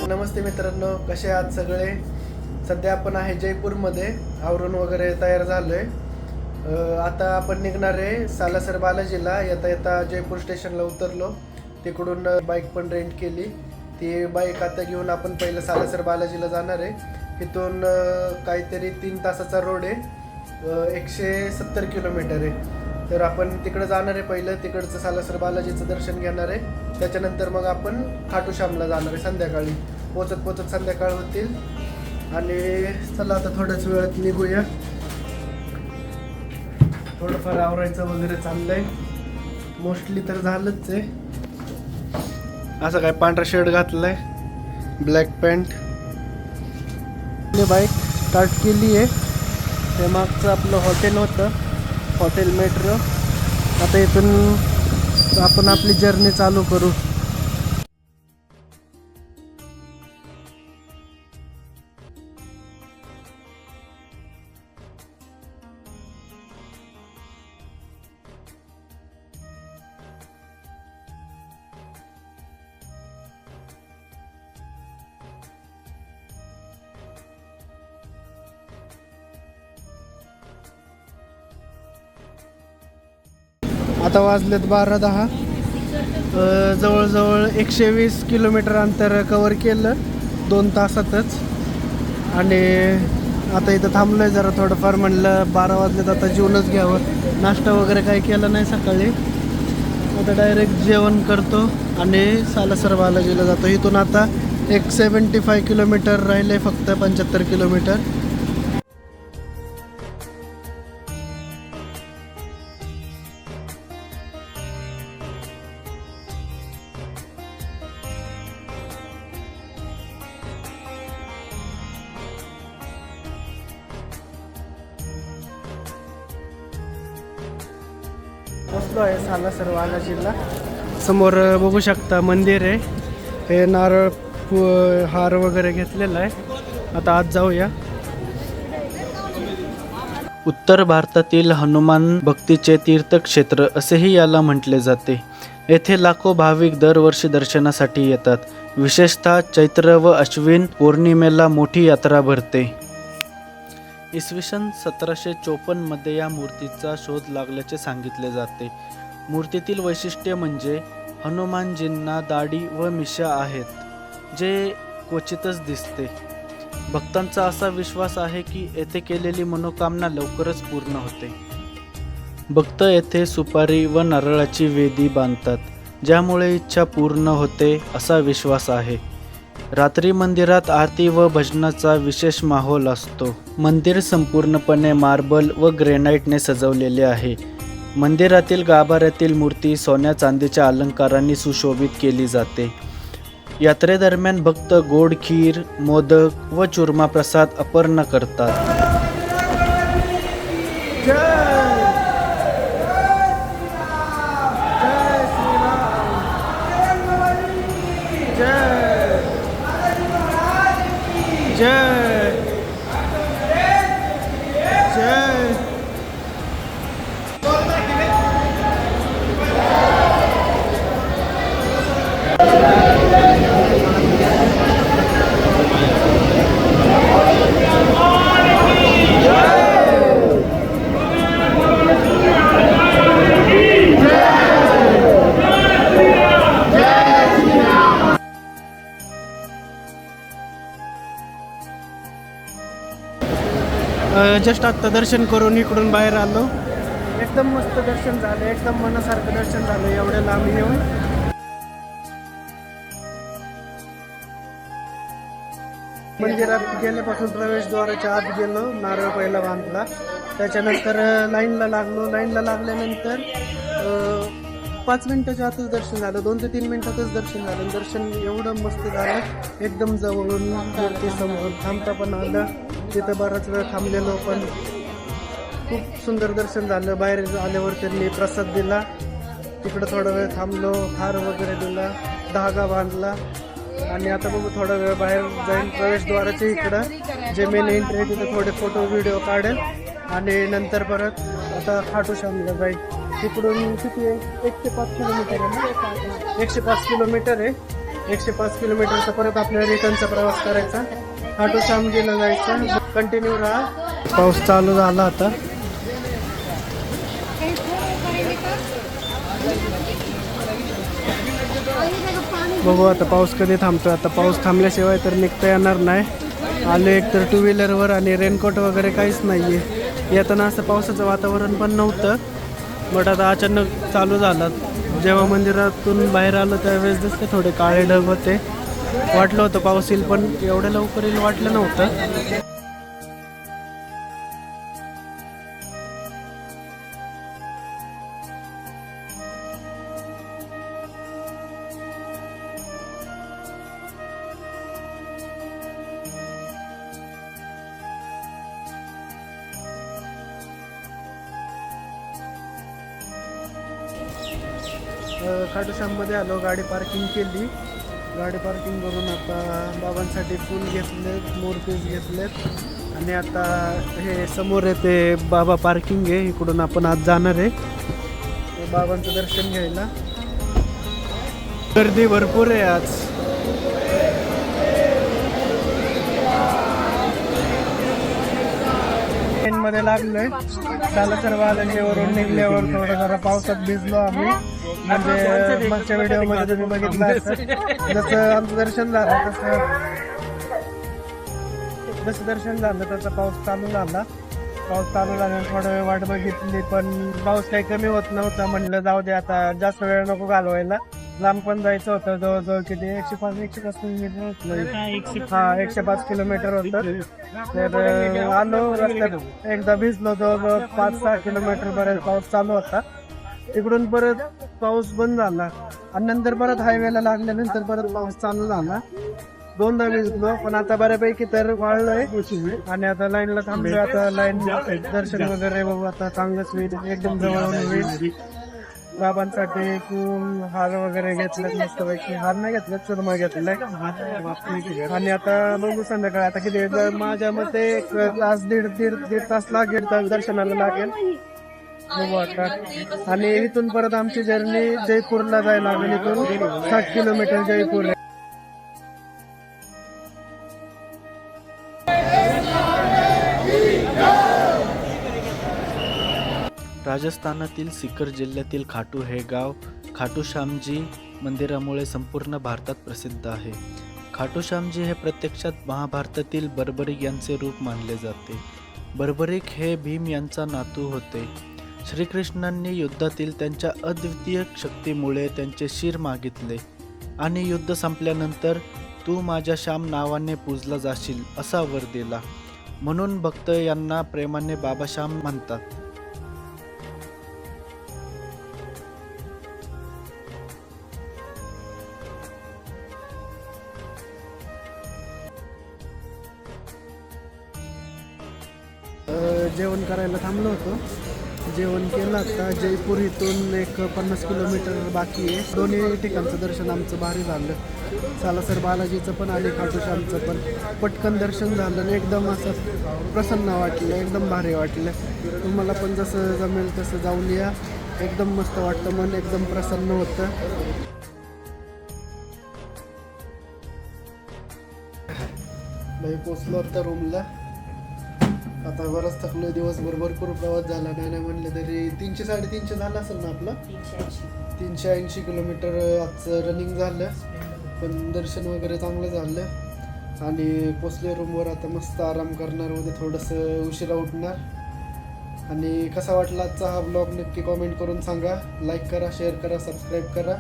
नमस्ते मित्रांनो, कसे आहात सगळे. सध्या आपण आहे जयपूरमध्ये. आवरून वगैरे तयार झालोय. आता आपण निघणार आहे सालासर बालाजीला. येता येता जयपूर स्टेशनला उतरलो. तिकडून बाईक पण रेंट केली. ती बाईक आता घेऊन आपण पहिलं सालासर बालाजीला जाणार आहे. इथून काहीतरी 3 तासाचा रोड आहे. 170 किलोमीटर आहे. तर आपण तिकडं जाणार आहे. पहिलं तिकडचं सालासर बालाजीचं दर्शन घेणार आहे. त्याच्यानंतर मग आपण खाटू श्यामला जाणार आहे संध्याकाळी. पोचत संध्याकाळ होतील. आणि चला आता थोड्याच वेळात निघूया. थोडंफार आवरायचं वगैरे चाललंय. मोस्टली तर झालंच आहे. असं काय पांढरा शर्ट घातलाय, ब्लॅक पॅन्ट. बाईक स्टार्ट केली आहे. ते मागचं आपलं हॉटेल होतं, हॉटेल मेट्रो. आता इथून आपण आपली जर्नी चालू करू. आता वाजलेत 12:10. जवळजवळ 120 किलोमीटर अंतर कवर केलं 2 तासातच. आणि आता इथं थांबलोय जरा थोडंफार. म्हणलं 12 वाजलेत, आता जेवणच घ्यावं. नाश्ता वगैरे काही केला नाही सकाळी. आता डायरेक्ट जेवण करतो आणि सालासर बालाजीला जातो. इथून आता 75 किलोमीटर राहिले, फक्त 75 किलोमीटर. बसलो आहे सालासर बालाजीला. समोर बघू शकता मंदिर आहे. हे नारळ हार वगैरे घेतलेला आहे. आता आज जाऊया. उत्तर भारतातील हनुमान भक्तीचे तीर्थक्षेत्र असेही याला म्हटले जाते. येथे लाखो भाविक दरवर्षी दर्शनासाठी येतात. विशेषतः चैत्र व अश्विन पौर्णिमेला मोठी यात्रा भरते. इसवी सन 1754 मध्ये या मूर्तीचा शोध लागल्याचे सांगितले जाते. मूर्तीतील वैशिष्ट्य म्हणजे हनुमानजींना दाढी व मिशा आहेत, जे क्वचितच दिसते. भक्तांचा असा विश्वास आहे की येथे केलेली मनोकामना लवकरच पूर्ण होते. भक्त येथे सुपारी व नारळाची वेदी बांधतात, ज्यामुळे इच्छा पूर्ण होते असा विश्वास आहे. रात्री मंदिरात आरती व भजनाचा विशेष माहोल असतो. मंदिर संपूर्णपणे मार्बल व ग्रेनाइटने सजवलेले आहे. मंदिरातील गाभाऱ्यातील मूर्ती सोन्या चांदीच्या अलंकारांनी सुशोभित केली जाते. यात्रेदरम्यान भक्त गोड खीर, मोदक व चुरमा प्रसाद अर्पण करतात. जस्ट आत्ता दर्शन करून इकडून बाहेर आलो. एकदम मस्त दर्शन झालं. एकदम मनासारखं दर्शन झालं एवढ्या लांब येऊन. मंदिरात गेल्यापासून प्रवेशद्वाराच्या आत गेलो. नारळ पहिला बांधला. त्याच्यानंतर लाईनला लागल्यानंतर 5 मिनिटाच्या आतच दर्शन झालं. 2 ते 3 मिनिटातच दर्शन झालं. दर्शन एवढं मस्त झालं. एकदम जवळून मूर्ती समोर थांबता पण आलं. तिथं बराच वेळ थांबलेलो, पण खूप सुंदर दर्शन झालं. बाहेर आल्यावर त्यांनी प्रसाद दिला. तिकडं थोडा वेळ थांबलो, हार वगैरे दिला, धागा बांधला. आणि आता बघू थोडा वेळ बाहेर जाईन प्रवेशद्वाराच्या इकडं जे मेन एंट्री आहे तिथे थोडे फोटो व्हिडिओ काढेल. आणि नंतर परत आता खाटू श्यामला जाईल. तिकडून किती आहे? 1 ते 5 किलोमीटर आहे ना. 105 किलोमीटर आहे. 105 किलोमीटरचा परत आपल्याला रिटर्नचा प्रवास करायचा. खाटू श्यामजीला जायचं. कंटिन्यू राहा. पाऊस चालू झाला आता. बघू आता पाऊस कधी थांबतो. आता पाऊस थांबल्याशिवाय तर निघता येणार नाही. आले एक तर टू व्हीलरवर आणि रेनकोट वगैरे काहीच नाही आहे. येताना असं पावसाचं वातावरण पण नव्हतं, बट आता अचानक चालू झाला. जेव्हा मंदिरातून बाहेर आलो त्यावेळेस दिसते थोडे काळे ढग होते. वाटलं होतं पाऊस येईल, पण एवढ्या लवकर येईल वाटलं नव्हतं. खाटू श्याममध्ये आलो, गाडी पार्किंग केली. गाडी पार्किंग करून आता बाबांसाठी फूल घेतलेत, मोरपीस घेतलेत आणि आता हे समोर आहे ते बाबा पार्किंग आहे. इकडून आपण आज जाणार आहे बाबांचं दर्शन घ्यायला. गर्दी भरपूर आहे आज. मध्ये लागलोय. सालासर बालाजीवरून निघल्यावर थोडं जरा पावसात भिजलो आम्ही. म्हणजे मागच्या व्हिडिओ मध्ये तुम्ही बघितलं असतं. जसं आमचं दर्शन झालं जसं दर्शन झालं तसं पाऊस चालू झाला. पाऊस चालू झाल्यावर थोडं वेळ वाट बघितली, पण पाऊस काही कमी होत नव्हता. म्हणलं जाऊ दे आता, जास्त वेळ नको घालवायला. लांब पण जायचं होतं, जवळजवळ किती 105 किलोमीटर होतं. तर आलो रस्त्यात एकदा भिजलो. जवळजवळ 5-6 किलोमीटर पर्यंत पाऊस चालू होता. तिकडून परत पाऊस बंद झाला आणि नंतर परत हायवेला लागल्यानंतर परत पाऊस चालू झाला. दोनदा भिजलो, पण आता बऱ्यापैकी तर वाळलोय आणि आता लाईनला थांबलोय. आता लाईन दर्शन वगैरे बघू आता चांगलंच होईल, एकदम जवळ होईल. बाबांसाठी फूल हार वगैरे घेतलं मस्तपैकी. हार नाही घेतलं, चुरमा घेतलाय. आणि आता बघू संध्याकाळी आता किती, माझ्या मते 1 तास दीड तास लागेल दर्शनाला लागेल. बघू आता. आणि इथून परत आमची जर्नी जयपूरला जायला लागेल. इथून 60 किलोमीटर जयपूर आहे. राजस्थानातील सीकर जिल्ह्यातील खाटू हे गाव खाटू श्यामजी मंदिरामुळे संपूर्ण भारतात प्रसिद्ध आहे. खाटू श्यामजी हे प्रत्यक्षात महाभारतातील बर्बरिक यांचे रूप मानले जाते. बर्बरिक हे भीम यांचा नातू होते. श्रीकृष्णांनी युद्धातील त्यांच्या अद्वितीय शक्तीमुळे त्यांचे शिर मागितले आणि युद्ध संपल्यानंतर तू माझ्या श्याम नावाने पूजला जाशील असा वर दिला. म्हणून भक्त यांना प्रेमाने बाबा श्याम म्हणतात. जेवण करायला थांबलो होतो. जेवण केलं. आता जयपूर इथून एक 50 किलोमीटर बाकी आहे. दोन्ही ठिकाणचं दर्शन आमचं भारी झालं. सालासर बालाजीचं पण आणि खाटू श्यामचं पण पटकन दर्शन झालं आणि एकदम असं प्रसन्न वाटलं, एकदम भारी वाटलं. तुम्हाला पण जसं जमेल तसं जाऊन या. एकदम मस्त वाटतं, मन एकदम प्रसन्न होतं. पोचलो होतं रूमला. आता बराच थकलो, दिवसभर भरपूर प्रवास झाला. नाही म्हणलं तरी 300-350 झालं असेल ना आपलं. 380 किलोमीटर आजचं रनिंग झालं. पण दर्शन वगैरे चांगलं झालं आणि पोचले रूमवर. आता मस्त आराम करणार, उद्या थोडंसं उशिरा उठणार. आणि कसा वाटला आजचा हा ब्लॉग नक्की कॉमेंट करून सांगा. लाईक करा, शेअर करा, सबस्क्राईब करा.